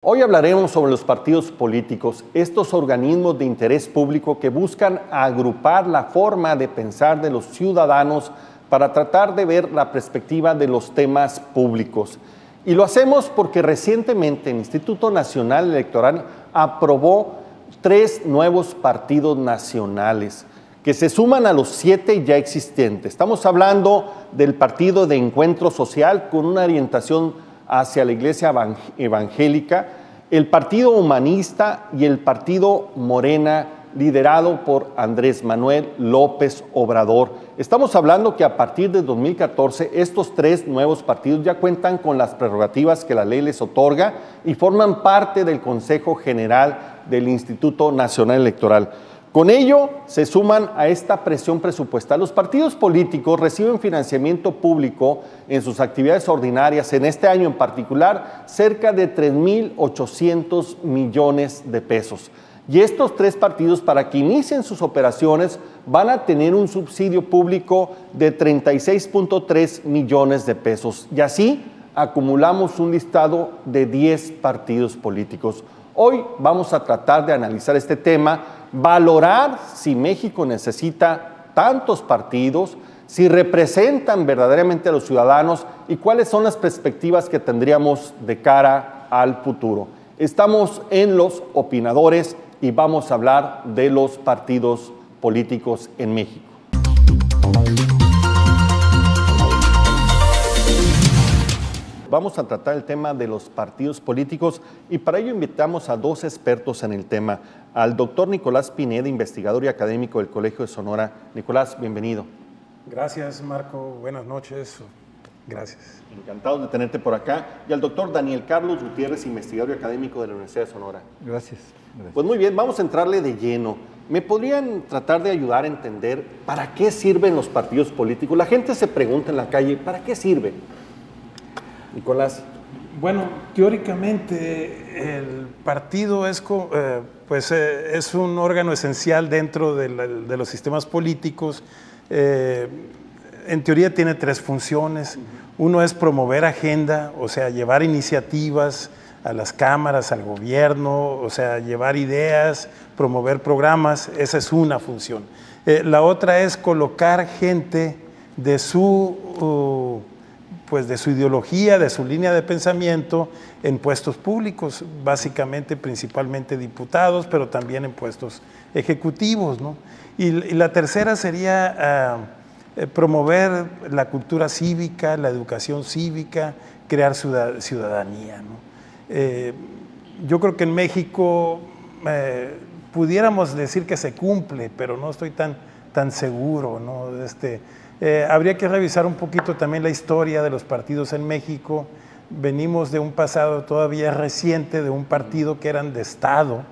Hoy hablaremos sobre los partidos políticos, estos organismos de interés público que buscan agrupar la forma de pensar de los ciudadanos para tratar de ver la perspectiva de los temas públicos. Y lo hacemos porque recientemente el Instituto Nacional Electoral aprobó 3 nuevos partidos nacionales que se suman a los 7 ya existentes. Estamos hablando del Partido de Encuentro Social con una orientación hacia la Iglesia Evangélica, el Partido Humanista y el Partido Morena, liderado por Andrés Manuel López Obrador. Estamos hablando que a partir de 2014 estos 3 nuevos partidos ya cuentan con las prerrogativas que la ley les otorga y forman parte del Consejo General del Instituto Nacional Electoral. Con ello se suman a esta presión presupuestal. Los partidos políticos reciben financiamiento público en sus actividades ordinarias, en este año en particular, cerca de 3.800 millones de pesos. Y estos 3 partidos, para que inicien sus operaciones, van a tener un subsidio público de 36.3 millones de pesos. Y así acumulamos un listado de 10 partidos políticos. Hoy vamos a tratar de analizar este tema, valorar si México necesita tantos partidos, si representan verdaderamente a los ciudadanos y cuáles son las perspectivas que tendríamos de cara al futuro. Estamos en Los Opinadores y vamos a hablar de los partidos políticos en México. Vamos a tratar el tema de los partidos políticos y para ello invitamos a 2 expertos en el tema, al doctor Nicolás Pineda, investigador y académico del Colegio de Sonora. Nicolás, bienvenido. Gracias, Marco. Buenas noches. Gracias. Encantado de tenerte por acá. Y al doctor Daniel Carlos Gutiérrez, investigador y académico de la Universidad de Sonora. Gracias. Pues muy bien, vamos a entrarle de lleno. ¿Me podrían tratar de ayudar a entender para qué sirven los partidos políticos? La gente se pregunta en la calle, ¿para qué sirven? Nicolás. Bueno, teóricamente el partido es un órgano esencial dentro de los sistemas políticos. En teoría tiene 3 funciones. Uno es promover agenda, o sea, llevar iniciativas a las cámaras, al gobierno, o sea, llevar ideas, promover programas. Esa es una función. La otra es colocar gente de su ideología, de su línea de pensamiento en puestos públicos, básicamente, principalmente diputados, pero también en puestos ejecutivos, ¿no? Y la tercera sería promover la cultura cívica, la educación cívica, crear ciudadanía, ¿no? Yo creo que en México pudiéramos decir que se cumple, pero no estoy tan seguro, ¿no? Habría que revisar un poquito también la historia de los partidos en México. Venimos de un pasado todavía reciente de un partido que eran de Estado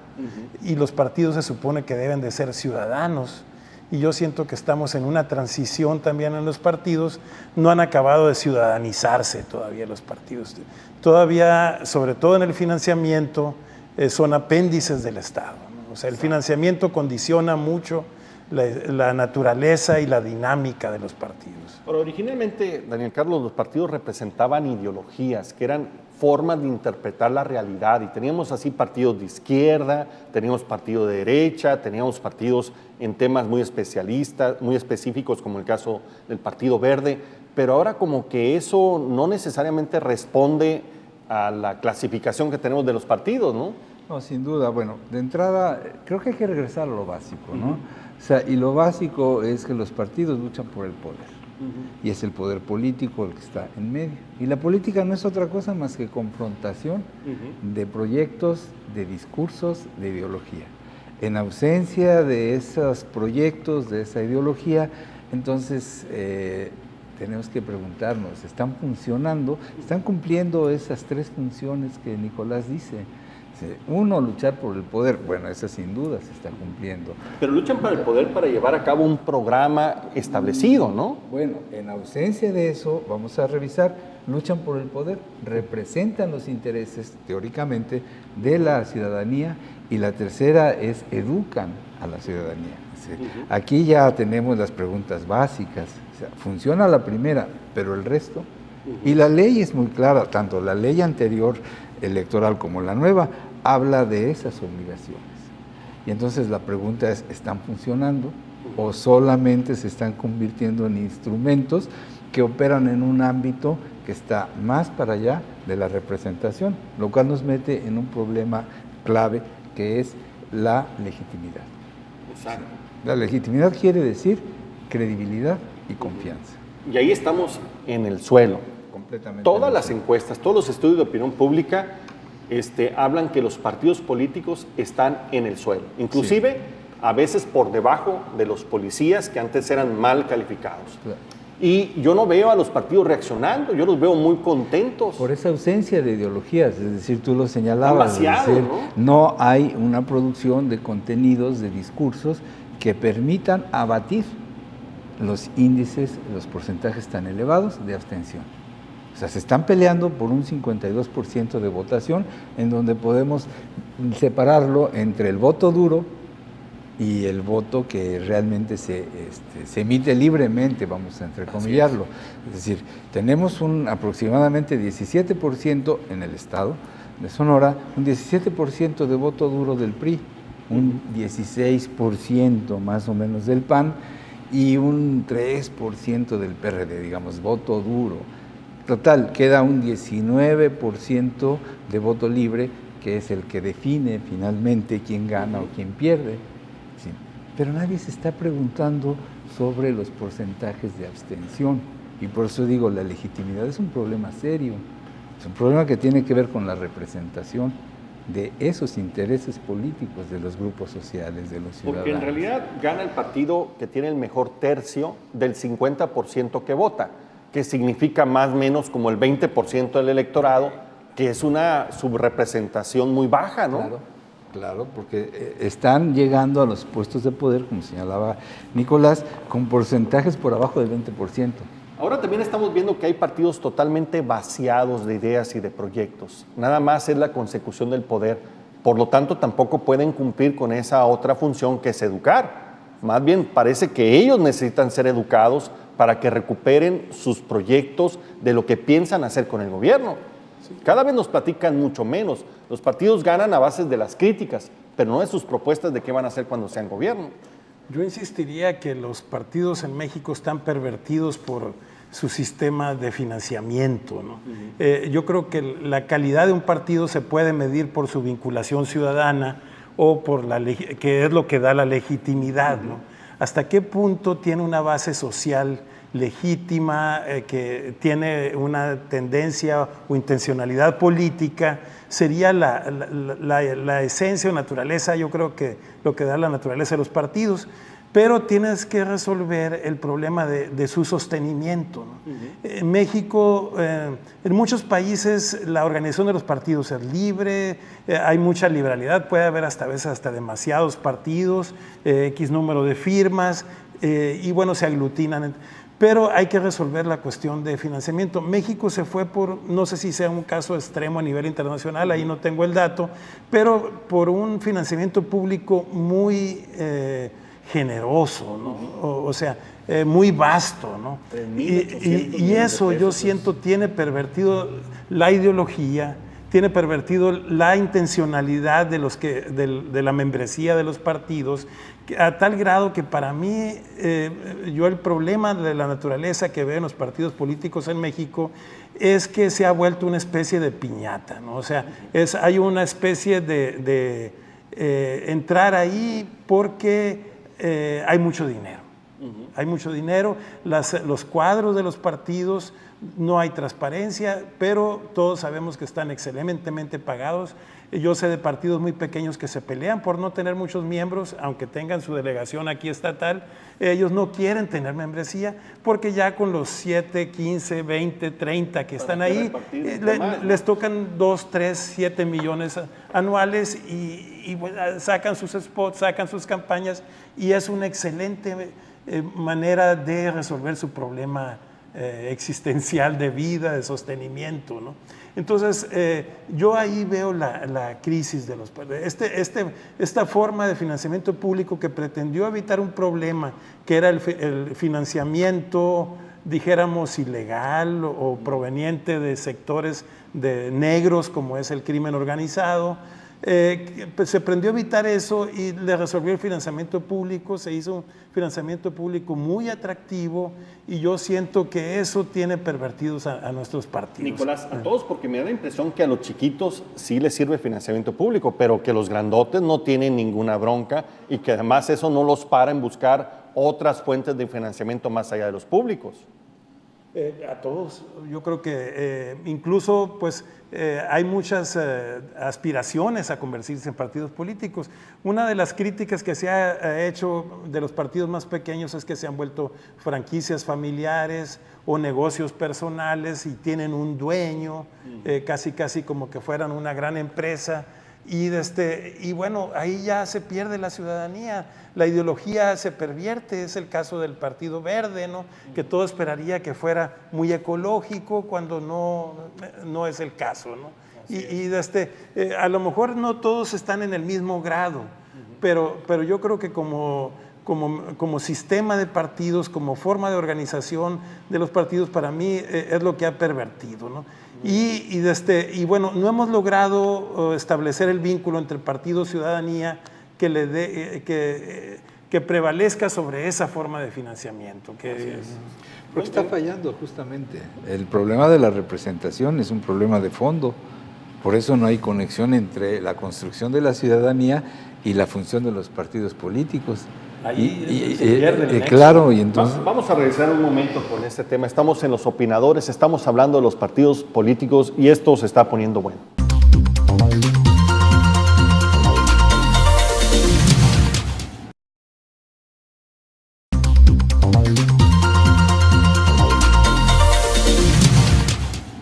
y los partidos se supone que deben de ser ciudadanos. Y yo siento que estamos en una transición también en los partidos. No han acabado de ciudadanizarse todavía los partidos. Todavía, sobre todo en el financiamiento, son apéndices del Estado, ¿no? O sea, el financiamiento condiciona mucho la naturaleza y la dinámica de los partidos. Pero originalmente, Daniel Carlos, los partidos representaban ideologías, que eran formas de interpretar la realidad, y teníamos así partidos de izquierda, teníamos partidos de derecha, teníamos partidos en temas muy especialistas, muy específicos, como el caso del Partido Verde, pero ahora como que eso no necesariamente responde a la clasificación que tenemos de los partidos, ¿no? No, sin duda. Bueno, de entrada, creo que hay que regresar a lo básico, ¿no? O sea, y lo básico es que los partidos luchan por el poder. Y es el poder político el que está en medio. Y la política no es otra cosa más que confrontación de proyectos, de discursos, de ideología. En ausencia de esos proyectos, de esa ideología, entonces tenemos que preguntarnos, ¿están funcionando? ¿Están cumpliendo esas 3 funciones que Nicolás dice? Uno, luchar por el poder, bueno, eso sin duda se está cumpliendo. Pero luchan por el poder para llevar a cabo un programa establecido, ¿no? Bueno, en ausencia de eso, vamos a revisar, luchan por el poder, representan los intereses, teóricamente, de la ciudadanía, y la tercera es educan a la ciudadanía. Aquí ya tenemos las preguntas básicas. O sea, funciona la primera, pero el resto, Y la ley es muy clara, tanto la ley anterior electoral como la nueva, habla de esas obligaciones. Y entonces la pregunta es, ¿están funcionando o solamente se están convirtiendo en instrumentos que operan en un ámbito que está más para allá de la representación, lo cual nos mete en un problema clave que es la legitimidad? Exacto. La legitimidad quiere decir credibilidad y confianza. Y ahí estamos en el suelo. Completamente. Todas las encuestas, todos los estudios de opinión pública hablan que los partidos políticos están en el suelo. Inclusive, sí, a veces por debajo de los policías que antes eran mal calificados. Claro. Y yo no veo a los partidos reaccionando, yo los veo muy contentos. Por esa ausencia de ideologías, es decir, tú lo señalabas, vaciado, es decir, ¿no? No hay una producción de contenidos, de discursos que permitan abatir los índices, los porcentajes tan elevados de abstención. O sea, se están peleando por un 52% de votación, en donde podemos separarlo entre el voto duro y el voto que realmente se emite libremente, vamos a entrecomillarlo. Es decir, tenemos aproximadamente 17% en el estado de Sonora, un 17% de voto duro del PRI, un 16% más o menos del PAN y un 3% del PRD, digamos, voto duro. Total, queda un 19% de voto libre, que es el que define finalmente quién gana o quién pierde. Sí. Pero nadie se está preguntando sobre los porcentajes de abstención. Y por eso digo, la legitimidad es un problema serio. Es un problema que tiene que ver con la representación de esos intereses políticos de los grupos sociales, de los ciudadanos. Porque en realidad gana el partido que tiene el mejor tercio del 50% que vota, que significa más o menos como el 20% del electorado, que es una subrepresentación muy baja, ¿no? Claro, claro, porque están llegando a los puestos de poder, como señalaba Nicolás, con porcentajes por abajo del 20%. Ahora también estamos viendo que hay partidos totalmente vaciados de ideas y de proyectos. Nada más es la consecución del poder. Por lo tanto, tampoco pueden cumplir con esa otra función que es educar. Más bien, parece que ellos necesitan ser educados para que recuperen sus proyectos de lo que piensan hacer con el gobierno. Cada vez nos platican mucho menos. Los partidos ganan a base de las críticas, pero no de sus propuestas de qué van a hacer cuando sean gobierno. Yo insistiría que los partidos en México están pervertidos por su sistema de financiamiento, ¿no? Yo creo que la calidad de un partido se puede medir por su vinculación ciudadana o por que es lo que da la legitimidad, ¿no? ¿Hasta qué punto tiene una base social legítima, que tiene una tendencia o intencionalidad política? Sería la esencia o naturaleza, yo creo que lo que da la naturaleza de los partidos, pero tienes que resolver el problema de su sostenimiento, ¿no? En México, en muchos países, la organización de los partidos es libre, hay mucha liberalidad, puede haber a veces hasta demasiados partidos, X número de firmas, y bueno, se aglutinan. Pero hay que resolver la cuestión de financiamiento. México se fue por, no sé si sea un caso extremo a nivel internacional, ahí no tengo el dato, pero por un financiamiento público muy generoso, ¿no? O sea, muy vasto, ¿no? Y eso yo siento tiene pervertido la ideología, tiene pervertido la intencionalidad de la membresía de los partidos, a tal grado que para mí, yo el problema de la naturaleza que veo en los partidos políticos en México es que se ha vuelto una especie de piñata, ¿no? O sea, hay una especie de entrar ahí porque hay mucho dinero. Hay mucho dinero, los cuadros de los partidos, no hay transparencia, pero todos sabemos que están excelentemente pagados. Yo sé de partidos muy pequeños que se pelean por no tener muchos miembros, aunque tengan su delegación aquí estatal. Ellos no quieren tener membresía porque ya con los 7, 15, 20, 30 que están ahí, les tocan 2, 3, 7 millones anuales y sacan sus spots, sacan sus campañas, y es una excelente manera de resolver su problema existencial de vida, de sostenimiento, ¿no? Entonces, yo ahí veo la crisis de los partidos. Esta forma de financiamiento público que pretendió evitar un problema, que era el financiamiento dijéramos, ilegal o proveniente de sectores de negros, como es el crimen organizado. Pues se aprendió a evitar eso y le resolvió el financiamiento público, se hizo un financiamiento público muy atractivo y yo siento que eso tiene pervertidos a nuestros partidos. Nicolás, a todos, porque me da la impresión que a los chiquitos sí les sirve financiamiento público, pero que los grandotes no tienen ninguna bronca y que además eso no los para en buscar otras fuentes de financiamiento más allá de los públicos. A todos, yo creo que incluso pues hay muchas aspiraciones a convertirse en partidos políticos. Una de las críticas que se ha hecho de los partidos más pequeños es que se han vuelto franquicias familiares o negocios personales y tienen un dueño, casi como que fueran una gran empresa. Y bueno, ahí ya se pierde la ciudadanía, la ideología se pervierte, es el caso del Partido Verde, ¿no? Que todo esperaría que fuera muy ecológico cuando no es el caso, ¿no? A lo mejor no todos están en el mismo grado, pero yo creo que como sistema de partidos, como forma de organización de los partidos, para mí es lo que ha pervertido, ¿no? Y bueno, no hemos logrado establecer el vínculo entre partido y ciudadanía que prevalezca sobre esa forma de financiamiento. Porque está fallando justamente. El problema de la representación es un problema de fondo. Por eso no hay conexión entre la construcción de la ciudadanía y la función de los partidos políticos. Ahí se pierde el claro, y entonces... Vamos a regresar un momento con este tema. Estamos en Los Opinadores, estamos hablando de los partidos políticos y esto se está poniendo bueno.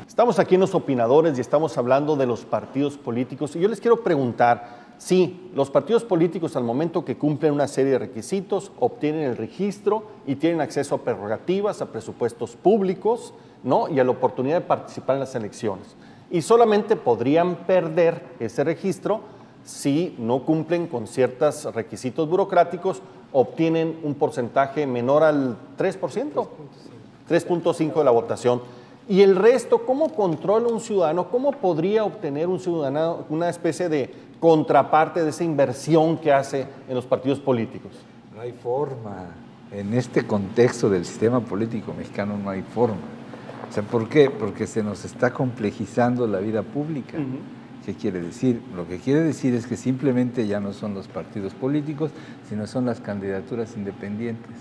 Estamos aquí en Los Opinadores y estamos hablando de los partidos políticos y yo les quiero preguntar, sí, los partidos políticos al momento que cumplen una serie de requisitos obtienen el registro y tienen acceso a prerrogativas, a presupuestos públicos, ¿no? Y a la oportunidad de participar en las elecciones. Y solamente podrían perder ese registro si no cumplen con ciertos requisitos burocráticos, obtienen un porcentaje menor al 3%, 3.5% de la votación. Y el resto, ¿cómo controla un ciudadano? ¿Cómo podría obtener un ciudadano una especie de contraparte de esa inversión que hace en los partidos políticos? No hay forma. En este contexto del sistema político mexicano no hay forma. O sea, ¿por qué? Porque se nos está complejizando la vida pública. ¿Qué quiere decir? Lo que quiere decir es que simplemente ya no son los partidos políticos, sino son las candidaturas independientes.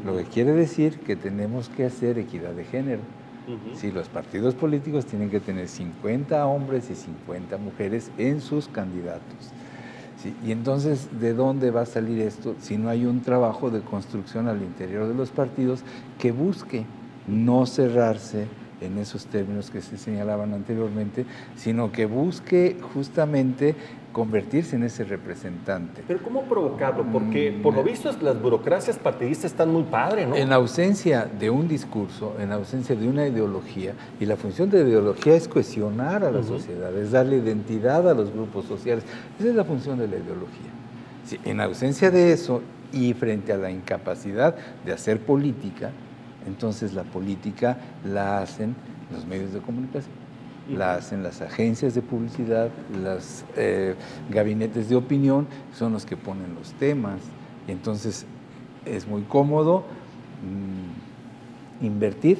Lo que quiere decir que tenemos que hacer equidad de género. Sí, los partidos políticos tienen que tener 50 hombres y 50 mujeres en sus candidatos. Sí, y entonces, ¿de dónde va a salir esto si no hay un trabajo de construcción al interior de los partidos que busque no cerrarse en esos términos que se señalaban anteriormente, sino que busque justamente convertirse en ese representante? Pero ¿cómo provocarlo? Porque por lo visto las burocracias partidistas están muy padres, ¿no? En ausencia de un discurso, en ausencia de una ideología, y la función de la ideología es cohesionar a la sociedad, es darle identidad a los grupos sociales. Esa es la función de la ideología. Sí, en ausencia de eso y frente a la incapacidad de hacer política, entonces la política la hacen los medios de comunicación, la hacen las agencias de publicidad, los gabinetes de opinión, son los que ponen los temas. Y entonces es muy cómodo invertir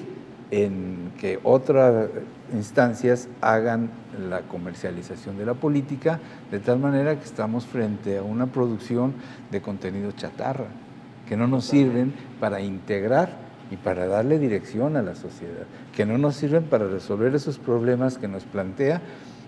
en que otras instancias hagan la comercialización de la política, de tal manera que estamos frente a una producción de contenido chatarra, que no nos sirven para integrar y para darle dirección a la sociedad, que no nos sirven para resolver esos problemas que nos plantea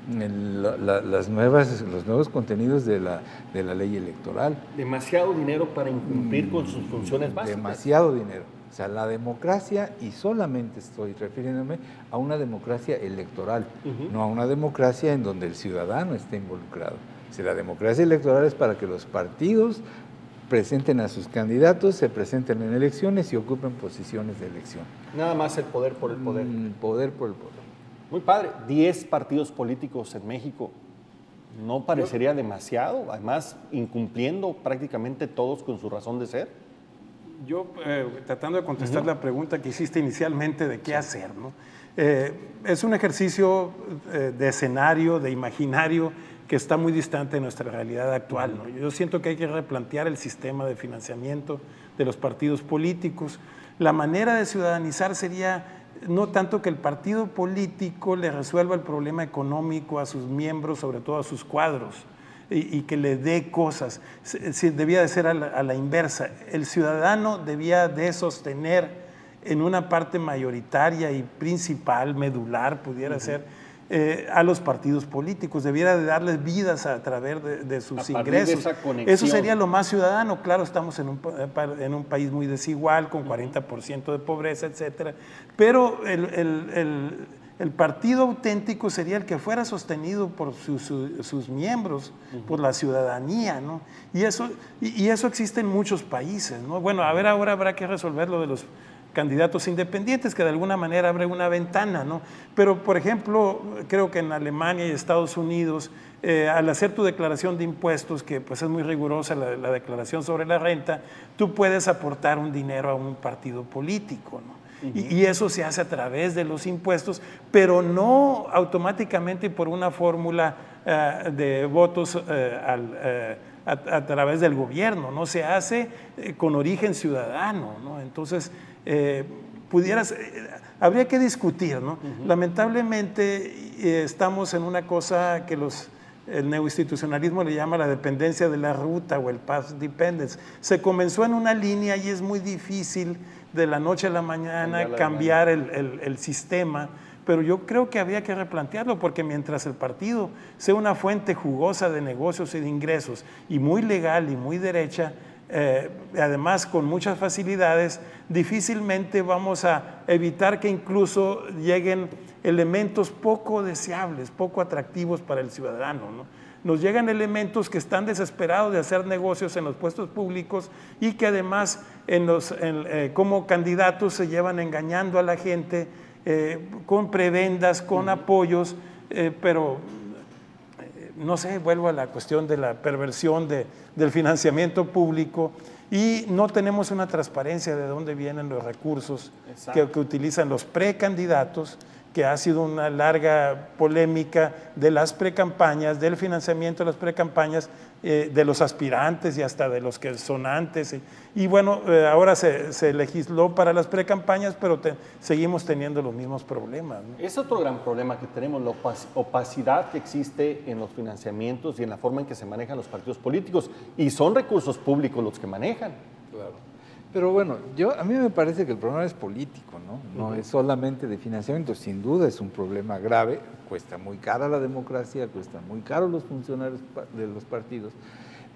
los nuevos contenidos de la ley electoral. Demasiado dinero para incumplir con sus funciones básicas. Demasiado dinero. O sea, la democracia, y solamente estoy refiriéndome a una democracia electoral, no a una democracia en donde el ciudadano esté involucrado. O sea, la democracia electoral es para que los partidos presenten a sus candidatos, se presenten en elecciones y ocupen posiciones de elección. Nada más el poder por el poder. El poder por el poder. Muy padre. 10 partidos políticos en México. ¿No parecería demasiado? Además, incumpliendo prácticamente todos con su razón de ser. Yo, tratando de contestar la pregunta que hiciste inicialmente de qué hacer, ¿no? Es un ejercicio de escenario, de imaginario, que está muy distante de nuestra realidad actual, ¿no? Yo siento que hay que replantear el sistema de financiamiento de los partidos políticos. La manera de ciudadanizar sería no tanto que el partido político le resuelva el problema económico a sus miembros, sobre todo a sus cuadros, y que le dé cosas. Debía de ser a la inversa. El ciudadano debía de sostener en una parte mayoritaria y principal, medular, pudiera ser, a los partidos políticos. Debiera de darles vidas a través de sus ingresos. Eso sería lo más ciudadano. Claro, estamos en un país muy desigual, con 40% de pobreza, etcétera, pero el partido auténtico sería el que fuera sostenido por sus miembros, por la ciudadanía, ¿no? Y eso existe en muchos países, ¿no? Bueno, a ver, ahora habrá que resolver lo de los candidatos independientes, que de alguna manera abre una ventana, ¿no? Pero, por ejemplo, creo que en Alemania y Estados Unidos, al hacer tu declaración de impuestos, que pues es muy rigurosa la declaración sobre la renta, tú puedes aportar un dinero a un partido político, ¿no? Y eso se hace a través de los impuestos, pero no automáticamente por una fórmula de votos a través del gobierno, ¿no? Se hace con origen ciudadano, ¿no? Entonces, habría que discutir, ¿no? Lamentablemente estamos en una cosa que el neoinstitucionalismo le llama la dependencia de la ruta o el path dependence. Se comenzó en una línea y es muy difícil de la noche a la mañana cambiar el sistema, pero yo creo que había que replantearlo, porque mientras el partido sea una fuente jugosa de negocios y de ingresos y muy legal y muy derecha, además con muchas facilidades, difícilmente vamos a evitar que incluso lleguen elementos poco deseables, poco atractivos para el ciudadano, ¿no? Nos llegan elementos que están desesperados de hacer negocios en los puestos públicos y que además como candidatos se llevan engañando a la gente con prebendas, con apoyos, pero no sé, vuelvo a la cuestión de la perversión del financiamiento público, y no tenemos una transparencia de dónde vienen los recursos que utilizan los precandidatos, que ha sido una larga polémica de las precampañas, del financiamiento de las precampañas, de los aspirantes y hasta de los que son antes. Y bueno, ahora se legisló para las precampañas, pero seguimos teniendo los mismos problemas, ¿no? Es otro gran problema que tenemos, la opacidad que existe en los financiamientos y en la forma en que se manejan los partidos políticos, y son recursos públicos los que manejan. Claro. Pero bueno, a mí me parece que el problema es político, ¿no? No es solamente de financiamiento. Sin duda es un problema grave, cuesta muy cara la democracia, cuesta muy caro los funcionarios de los partidos,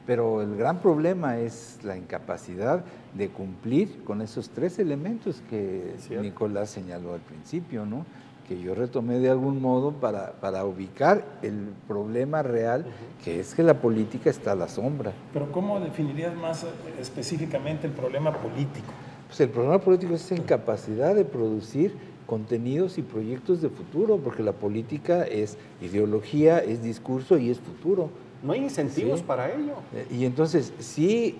pero el gran problema es la incapacidad de cumplir con esos tres elementos que Nicolás señaló al principio, ¿no? Que yo retomé de algún modo para ubicar el problema real, que es que la política está a la sombra. Pero ¿cómo definirías más específicamente el problema político? Pues el problema político es esa incapacidad de producir contenidos y proyectos de futuro, porque la política es ideología, es discurso y es futuro. No hay incentivos para ello. Y entonces, si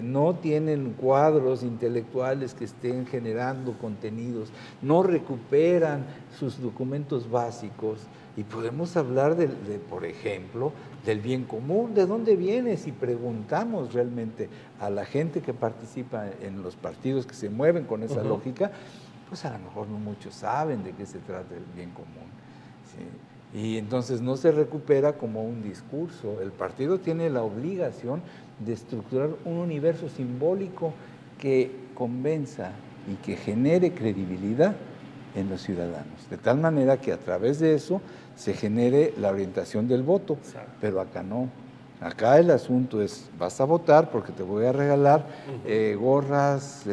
no tienen cuadros intelectuales que estén generando contenidos, no recuperan sus documentos básicos, y podemos hablar por ejemplo, del bien común. ¿De dónde viene? Si preguntamos realmente a la gente que participa en los partidos que se mueven con esa lógica, pues a lo mejor no muchos saben de qué se trata el bien común, ¿sí? Y entonces no se recupera como un discurso. El partido tiene la obligación de estructurar un universo simbólico que convenza y que genere credibilidad en los ciudadanos, de tal manera que a través de eso se genere la orientación del voto. Exacto. Pero acá no. Acá el asunto es, vas a votar porque te voy a regalar gorras,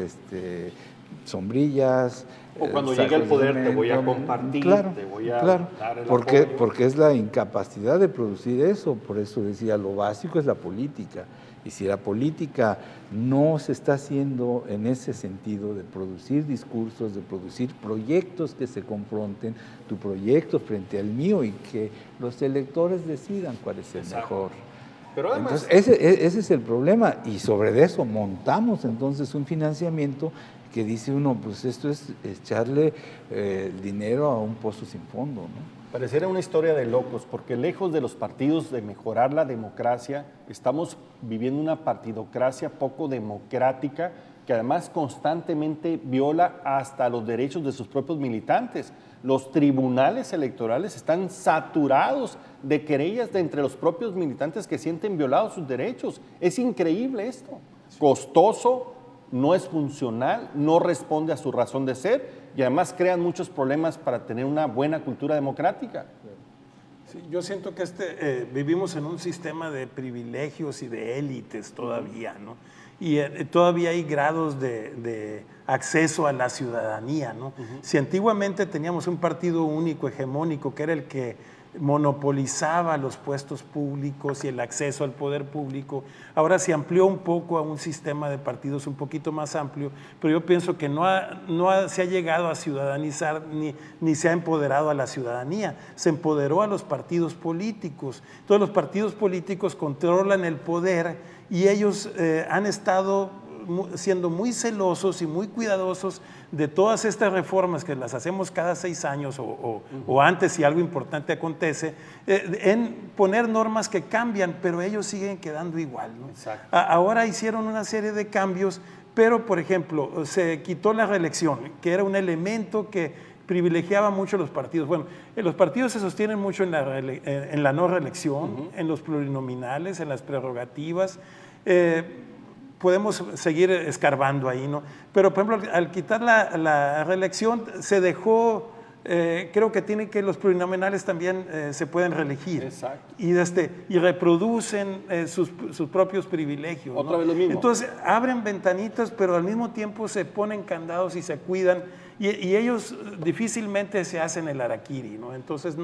sombrillas. O cuando llegue al poder te voy a compartir, te voy a dar el apoyo. Porque es la incapacidad de producir eso. Por eso decía, lo básico es la política. Y si la política no se está haciendo en ese sentido de producir discursos, de producir proyectos que se confronten, tu proyecto frente al mío, y que los electores decidan cuál es el mejor. Pero además, entonces, ese es el problema, y sobre eso montamos entonces un financiamiento que dice uno, pues esto es echarle dinero a un pozo sin fondo, ¿no? pareciera una historia de locos, porque lejos de los partidos de mejorar la democracia, estamos viviendo una partidocracia poco democrática que además constantemente viola hasta los derechos de sus propios militantes. Los tribunales electorales están saturados de querellas de entre los propios militantes que sienten violados sus derechos. Es increíble esto. Costoso, no es funcional, no responde a su razón de ser y además crean muchos problemas para tener una buena cultura democrática. Sí, yo siento que vivimos en un sistema de privilegios y de élites todavía, ¿no? Y todavía hay grados de acceso a la ciudadanía, ¿no? Si antiguamente teníamos un partido único, hegemónico, que era el que monopolizaba los puestos públicos y el acceso al poder público, ahora se amplió un poco a un sistema de partidos un poquito más amplio, pero yo pienso que se ha llegado a ciudadanizar ni se ha empoderado a la ciudadanía, se empoderó a los partidos políticos. Todos los partidos políticos controlan el poder y ellos han estado siendo muy celosos y muy cuidadosos de todas estas reformas que las hacemos cada 6 años o antes si algo importante acontece, en poner normas que cambian, pero ellos siguen quedando igual, ¿no? Ahora hicieron una serie de cambios, pero por ejemplo, se quitó la reelección, que era un elemento que privilegiaba mucho a los partidos. Bueno, los partidos se sostienen mucho en la no reelección, en los plurinominales, en las prerrogativas. Podemos seguir escarbando ahí, ¿no? Pero, por ejemplo, al quitar la reelección, se dejó, creo que los plurinominales también se pueden reelegir. Exacto. Y reproducen sus propios privilegios, Otra ¿no? vez lo mismo. Entonces, abren ventanitas, pero al mismo tiempo se ponen candados y se cuidan, y ellos difícilmente se hacen el harakiri, ¿no? Entonces,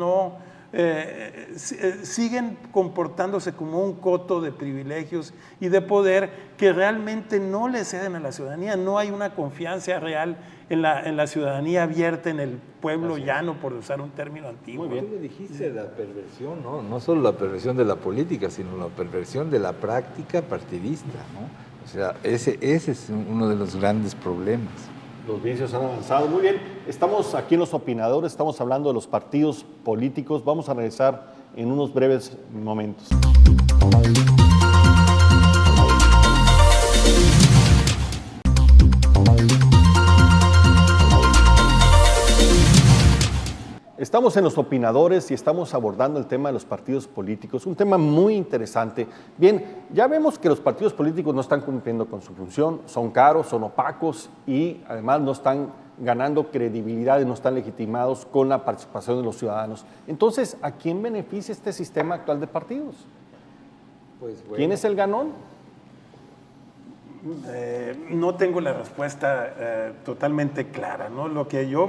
siguen comportándose como un coto de privilegios y de poder que realmente no le ceden a la ciudadanía. No hay una confianza real en la ciudadanía abierta, en el pueblo llano, por usar un término antiguo. Muy bien. Tú le dijiste la perversión, ¿no? No solo la perversión de la política, sino la perversión de la práctica partidista, ¿no? O sea, ese es uno de los grandes problemas. Los vicios han avanzado. Muy bien, estamos aquí en Los Opinadores, estamos hablando de los partidos políticos. Vamos a regresar en unos breves momentos. Estamos en Los Opinadores y estamos abordando el tema de los partidos políticos, un tema muy interesante. Bien, ya vemos que los partidos políticos no están cumpliendo con su función, son caros, son opacos y además no están ganando credibilidad y no están legitimados con la participación de los ciudadanos. Entonces, ¿a quién beneficia este sistema actual de partidos? Pues bueno. ¿Quién es el ganón? No tengo la respuesta totalmente clara, ¿no? Lo que yo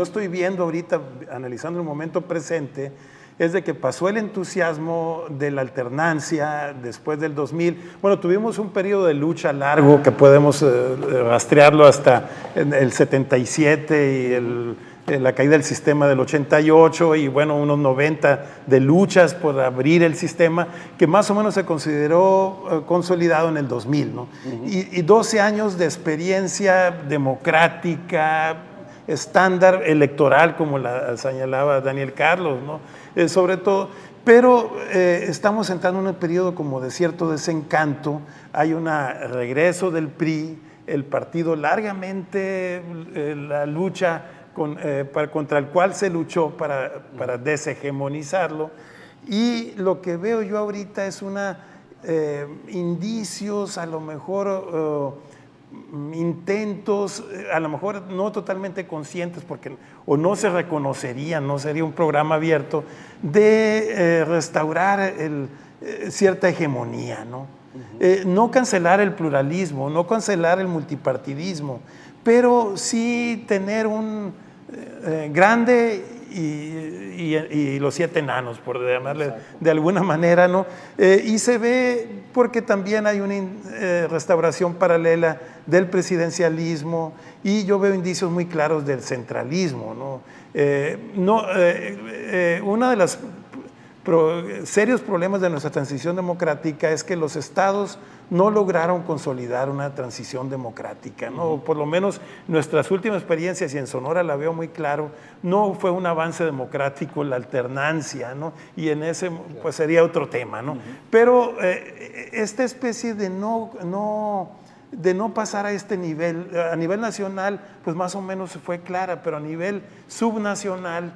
estoy viendo ahorita, analizando el momento presente, es de que pasó el entusiasmo de la alternancia después del 2000. Bueno, tuvimos un periodo de lucha largo que podemos rastrearlo hasta el 77 y la caída del sistema del 88 y bueno, unos 90 de luchas por abrir el sistema, que más o menos se consideró consolidado en el 2000, ¿no? Y 12 años de experiencia democrática, estándar electoral, como la señalaba Daniel Carlos, ¿no? Sobre todo, pero estamos entrando en un periodo como de cierto desencanto. Hay un regreso del PRI, el partido largamente la lucha contra el cual se luchó para deshegemonizarlo, y lo que veo yo ahorita es indicios, a lo mejor intentos, a lo mejor no totalmente conscientes, porque o no se reconocerían, no sería un programa abierto, de restaurar cierta hegemonía, ¿no? No cancelar el pluralismo, no cancelar el multipartidismo, pero sí tener un grande y los 7 enanos, por llamarle de alguna manera, ¿no? Y se ve porque también hay una restauración paralela del presidencialismo y yo veo indicios muy claros del centralismo, ¿no? Una de las serios problemas de nuestra transición democrática es que los estados no lograron consolidar una transición democrática, ¿no? Por lo menos nuestras últimas experiencias, y en Sonora la veo muy claro, no fue un avance democrático la alternancia, ¿no? Y en ese pues sería otro tema, ¿no? Pero esta especie de no pasar a este nivel, a nivel nacional, pues más o menos fue clara, pero a nivel subnacional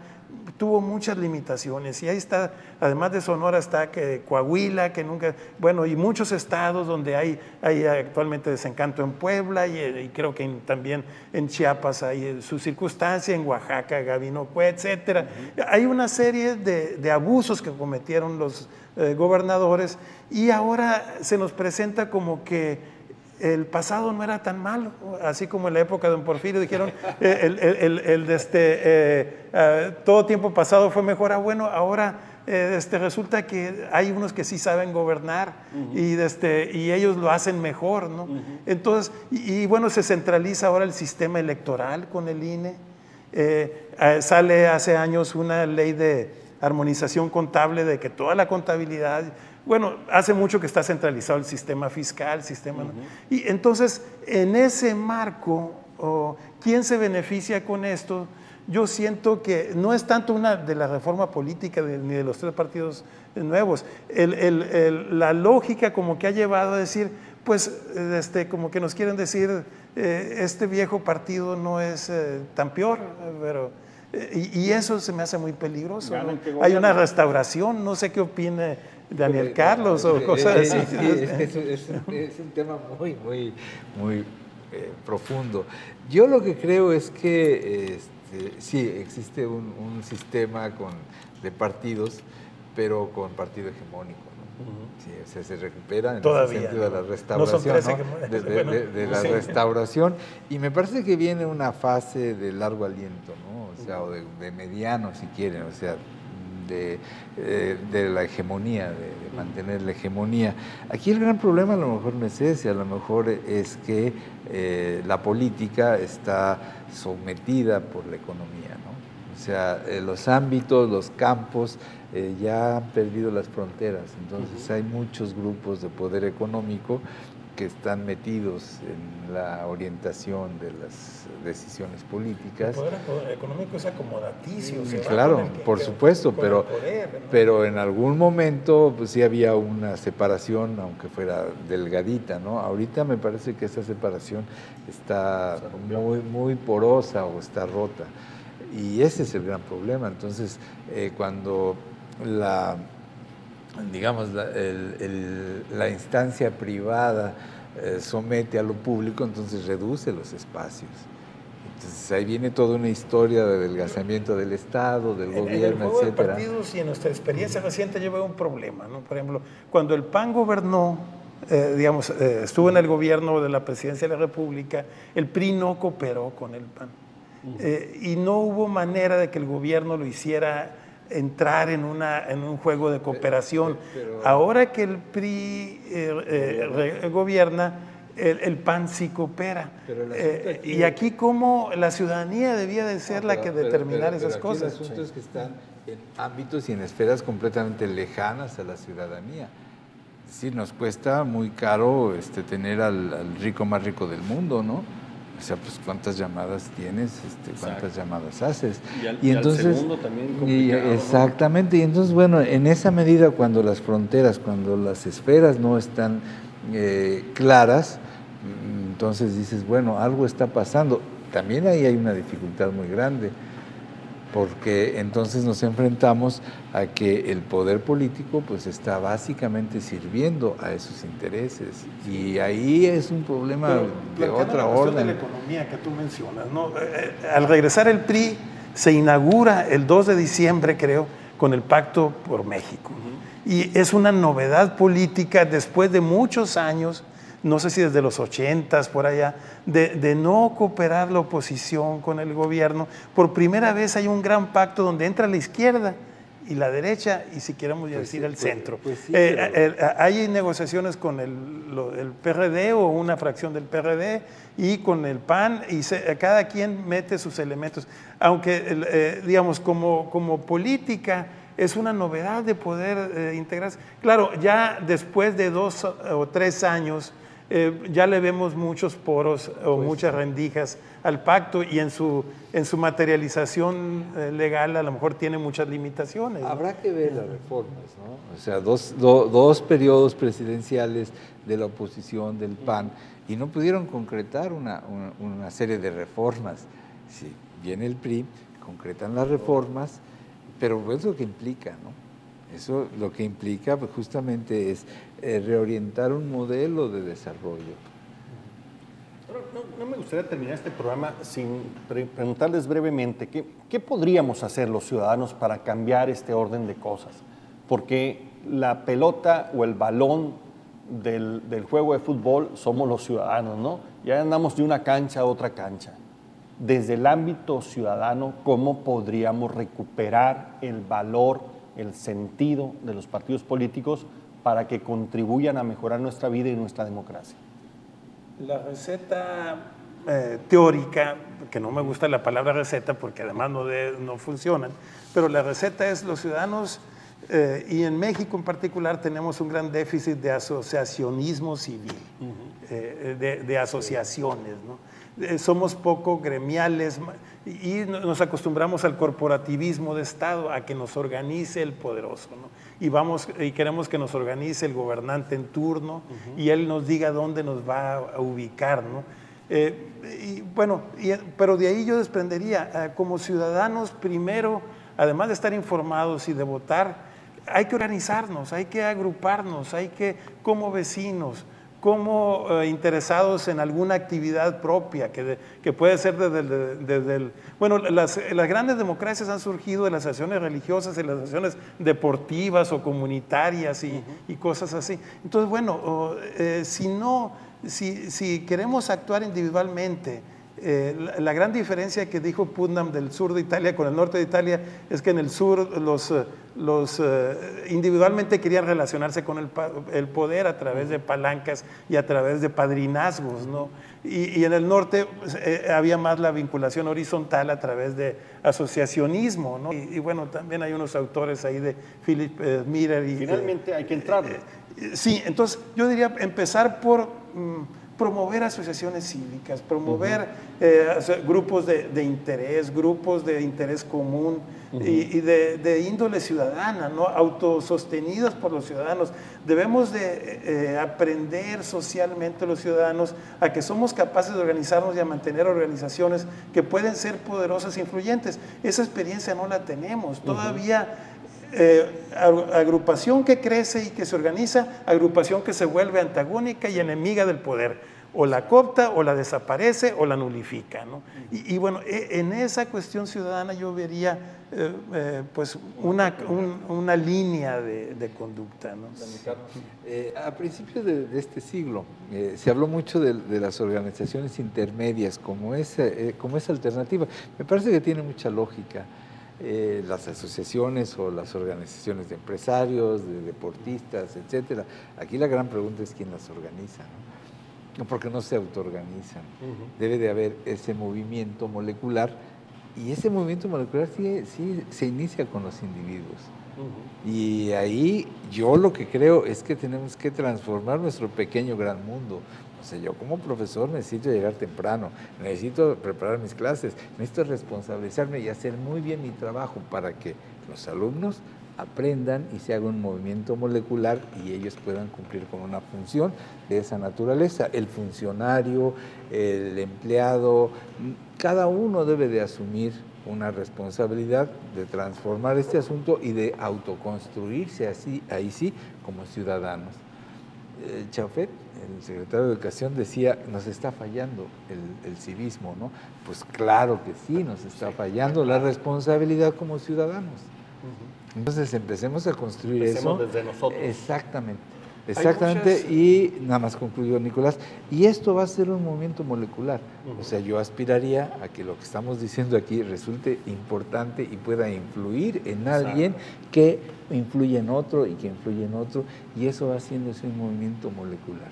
tuvo muchas limitaciones. Y ahí está, además de Sonora, está Coahuila, que nunca, bueno, y muchos estados donde hay actualmente desencanto en Puebla, y creo que también en Chiapas hay su circunstancia, en Oaxaca, Gavinocué, etcétera. Hay una serie de abusos que cometieron los gobernadores, y ahora se nos presenta como que el pasado no era tan malo, así como en la época de don Porfirio dijeron todo tiempo pasado fue mejor. Bueno, ahora resulta que hay unos que sí saben gobernar, y ellos lo hacen mejor, ¿no? Entonces, bueno, se centraliza ahora el sistema electoral con el INE. Sale hace años una ley de armonización contable, de que toda la contabilidad, bueno, hace mucho que está centralizado el sistema fiscal, ¿no? Y entonces, en ese marco, ¿quién se beneficia con esto? Yo siento que no es tanto una de la reforma política ni de los tres partidos nuevos. La lógica como que ha llevado a decir, pues, como que nos quieren decir, este viejo partido no es tan peor, pero... Y eso se me hace muy peligroso, ¿no? Hay una restauración, no sé qué opine Daniel Carlos o cosas así. Es un tema muy profundo. Yo lo que creo es que sí, existe un sistema de partidos, pero con partido hegemónico, ¿no? Sí, o sea, se recupera en todavía, ese sentido de la restauración, de la restauración, y me parece que viene una fase de largo aliento, ¿no? O sea, o de mediano, si quieren, o sea, de la hegemonía, de mantener la hegemonía. Aquí el gran problema a lo mejor no es ese, a lo mejor es que la política está sometida por la economía, ¿no? O sea, los ámbitos, los campos ya han perdido las fronteras, entonces hay muchos grupos de poder económico que están metidos en la orientación de las decisiones políticas. El poder económico es acomodaticio. Claro, por supuesto, pero en algún momento pues sí había una separación, aunque fuera delgadita, ¿no? Ahorita me parece que esa separación está muy porosa o está rota, y ese es el gran problema. Entonces, cuando la instancia privada somete a lo público, entonces reduce los espacios. Entonces ahí viene toda una historia de adelgazamiento del Estado, del gobierno, etcétera. En el juego de partidos y en nuestra experiencia reciente yo veo un problema, ¿no? Por ejemplo, cuando el PAN gobernó, estuvo en el gobierno de la Presidencia de la República, el PRI no cooperó con el PAN. Y no hubo manera de que el gobierno lo hiciera entrar en un juego de cooperación. Ahora que el PRI gobierna, el PAN sí coopera. Y aquí como la ciudadanía debía de ser la que determinara esas cosas. El asunto es que están en ámbitos y en esferas completamente lejanas a la ciudadanía. Sí, nos cuesta muy caro tener al rico más rico del mundo, ¿no? O sea, pues cuántas llamadas tienes, cuántas llamadas haces. Y entonces, al segundo también complicado, exactamente, ¿no? Y entonces, bueno, en esa medida, cuando las fronteras, cuando las esferas no están claras, entonces dices, bueno, algo está pasando. También ahí hay una dificultad muy grande, porque entonces nos enfrentamos a que el poder político pues está básicamente sirviendo a esos intereses, y ahí es un problema de otra orden. De la economía que tú mencionas, ¿no? Al regresar el PRI se inaugura el 2 de diciembre, creo, con el Pacto por México. Y es una novedad política después de muchos años, no sé si desde los 80s por allá, de no cooperar la oposición con el gobierno. Por primera vez hay un gran pacto donde entra la izquierda y la derecha, y si queremos decir el centro. Hay negociaciones con el PRD o una fracción del PRD y con el PAN, y cada quien mete sus elementos. Aunque, digamos, como política, es una novedad de poder integrarse. Claro, ya después de 2 o 3 años, ya le vemos muchos poros o muchas rendijas al pacto, y en su materialización legal a lo mejor tiene muchas limitaciones, ¿no? Habrá que ver las reformas, ¿no? O sea, dos periodos presidenciales de la oposición, del PAN, y no pudieron concretar una serie de reformas. Si viene el PRI, concretan las reformas, pero eso es lo que implica, ¿no? Eso lo que implica, pues, justamente es reorientar un modelo de desarrollo. No me gustaría terminar este programa sin preguntarles brevemente qué podríamos hacer los ciudadanos para cambiar este orden de cosas, porque la pelota o el balón del juego de fútbol somos los ciudadanos, ¿no? Ya andamos de una cancha a otra cancha. Desde el ámbito ciudadano, ¿cómo podríamos recuperar el valor, el sentido de los partidos políticos para que contribuyan a mejorar nuestra vida y nuestra democracia? La receta teórica, que no me gusta la palabra receta porque además no funcionan, pero la receta es los ciudadanos, y en México en particular tenemos un gran déficit de asociacionismo civil, de asociaciones, ¿no? Somos poco gremiales y nos acostumbramos al corporativismo de Estado, a que nos organice el poderoso, ¿no? Y queremos que nos organice el gobernante en turno, y él nos diga dónde nos va a ubicar, ¿no? Pero de ahí yo desprendería, como ciudadanos, primero, además de estar informados y de votar, hay que organizarnos, hay que agruparnos, hay que, como vecinos, como interesados en alguna actividad propia, que puede ser desde el... Bueno, las grandes democracias han surgido de las asociaciones religiosas, de las asociaciones deportivas o comunitarias y cosas así. Entonces, bueno, si queremos actuar individualmente, la gran diferencia que dijo Putnam del sur de Italia con el norte de Italia es que en el sur los individualmente querían relacionarse con el poder a través de palancas y a través de padrinazgos, ¿no? Y en el norte había más la vinculación horizontal a través de asociacionismo, ¿no? Y bueno, también hay unos autores ahí de Philip Miller. Finalmente hay que entrar. Sí, entonces yo diría empezar por promover asociaciones cívicas, promover grupos de interés común y de índole ciudadana, ¿no? Autosostenidos por los ciudadanos. Debemos de aprender socialmente los ciudadanos a que somos capaces de organizarnos y a mantener organizaciones que pueden ser poderosas e influyentes. Esa experiencia no la tenemos. Todavía agrupación que crece y que se organiza, agrupación que se vuelve antagónica y enemiga del poder. O la coopta, o la desaparece, o la nulifica, ¿no? Y bueno, en esa cuestión ciudadana yo vería pues una línea de conducta, ¿no? A principios de este siglo se habló mucho de las organizaciones intermedias como esa alternativa. Me parece que tiene mucha lógica. Las asociaciones o las organizaciones de empresarios, de deportistas, etcétera. Aquí la gran pregunta es quién las organiza, ¿no? Porque no se autoorganizan. Debe de haber ese movimiento molecular, y ese movimiento molecular sí se inicia con los individuos. Y ahí yo lo que creo es que tenemos que transformar nuestro pequeño gran mundo. O sea, yo como profesor necesito llegar temprano, necesito preparar mis clases, necesito responsabilizarme y hacer muy bien mi trabajo para que los alumnos aprendan y se haga un movimiento molecular y ellos puedan cumplir con una función de esa naturaleza. El funcionario, el empleado, cada uno debe de asumir una responsabilidad de transformar este asunto y de autoconstruirse ahí sí como ciudadanos. Chauffet, el secretario de Educación, decía, nos está fallando el civismo, ¿no? Pues claro que sí, nos está fallando la responsabilidad como ciudadanos. Entonces empecemos a construir Empecemos eso. desde nosotros. Exactamente, y nada más concluyó Nicolás, y esto va a ser un movimiento molecular. O sea, yo aspiraría a que lo que estamos diciendo aquí resulte importante y pueda influir en alguien que influye en otro y que influye en otro, y eso va haciéndose un movimiento molecular.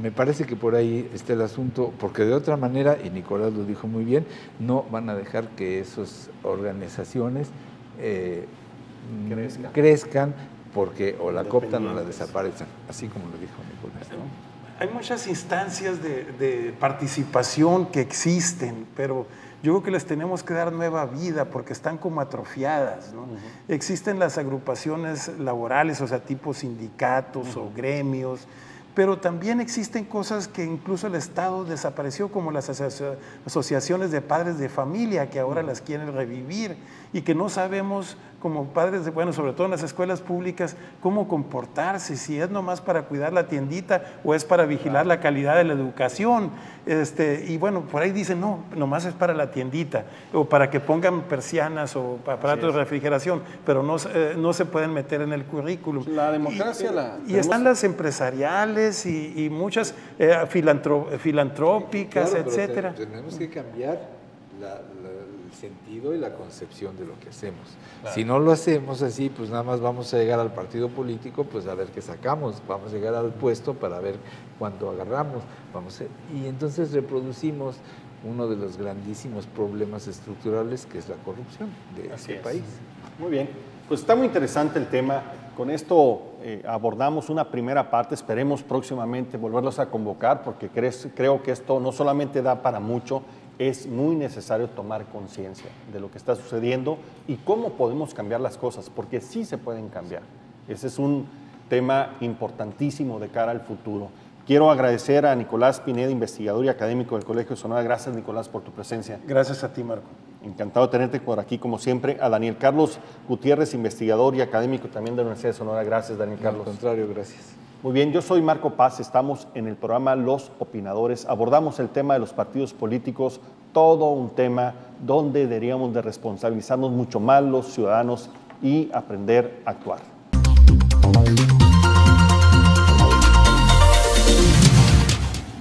Me parece que por ahí está el asunto, porque de otra manera, y Nicolás lo dijo muy bien, no van a dejar que esas organizaciones crezcan, porque o la cooptan o la desaparecen, así como lo dijo Nicolás, ¿no? Hay muchas instancias de participación que existen, pero yo creo que les tenemos que dar nueva vida porque están como atrofiadas, ¿no? Existen las agrupaciones laborales, o sea, tipo sindicatos o gremios, pero también existen cosas que incluso el Estado desapareció, como las asociaciones de padres de familia, que ahora las quieren revivir y que no sabemos como padres, bueno, sobre todo en las escuelas públicas, cómo comportarse, si es nomás para cuidar la tiendita o es para vigilar la calidad de la educación. Y bueno, por ahí dicen, no, nomás es para la tiendita, o para que pongan persianas o aparatos de refrigeración, pero no se pueden meter en el currículum. La democracia y están las empresariales y muchas filantrópicas, claro, etcétera. Tenemos que cambiar el sentido y la concepción de lo que hacemos. Claro. Si no lo hacemos así, pues nada más vamos a llegar al partido político, pues a ver qué sacamos, vamos a llegar al puesto para ver cuánto agarramos, y entonces reproducimos uno de los grandísimos problemas estructurales, que es la corrupción de este país. Muy bien, pues está muy interesante el tema. Con esto abordamos una primera parte, esperemos próximamente volverlos a convocar, porque creo que esto no solamente da para mucho, es muy necesario tomar conciencia de lo que está sucediendo y cómo podemos cambiar las cosas, porque sí se pueden cambiar. Ese es un tema importantísimo de cara al futuro. Quiero agradecer a Nicolás Pineda, investigador y académico del Colegio de Sonora. Gracias, Nicolás, por tu presencia. Gracias a ti, Marco. Encantado de tenerte por aquí, como siempre. A Daniel Carlos Gutiérrez, investigador y académico también de la Universidad de Sonora. Gracias, Daniel Carlos. Al contrario, gracias. Muy bien, yo soy Marco Paz, estamos en el programa Los Opinadores. Abordamos el tema de los partidos políticos, todo un tema donde deberíamos de responsabilizarnos mucho más los ciudadanos y aprender a actuar.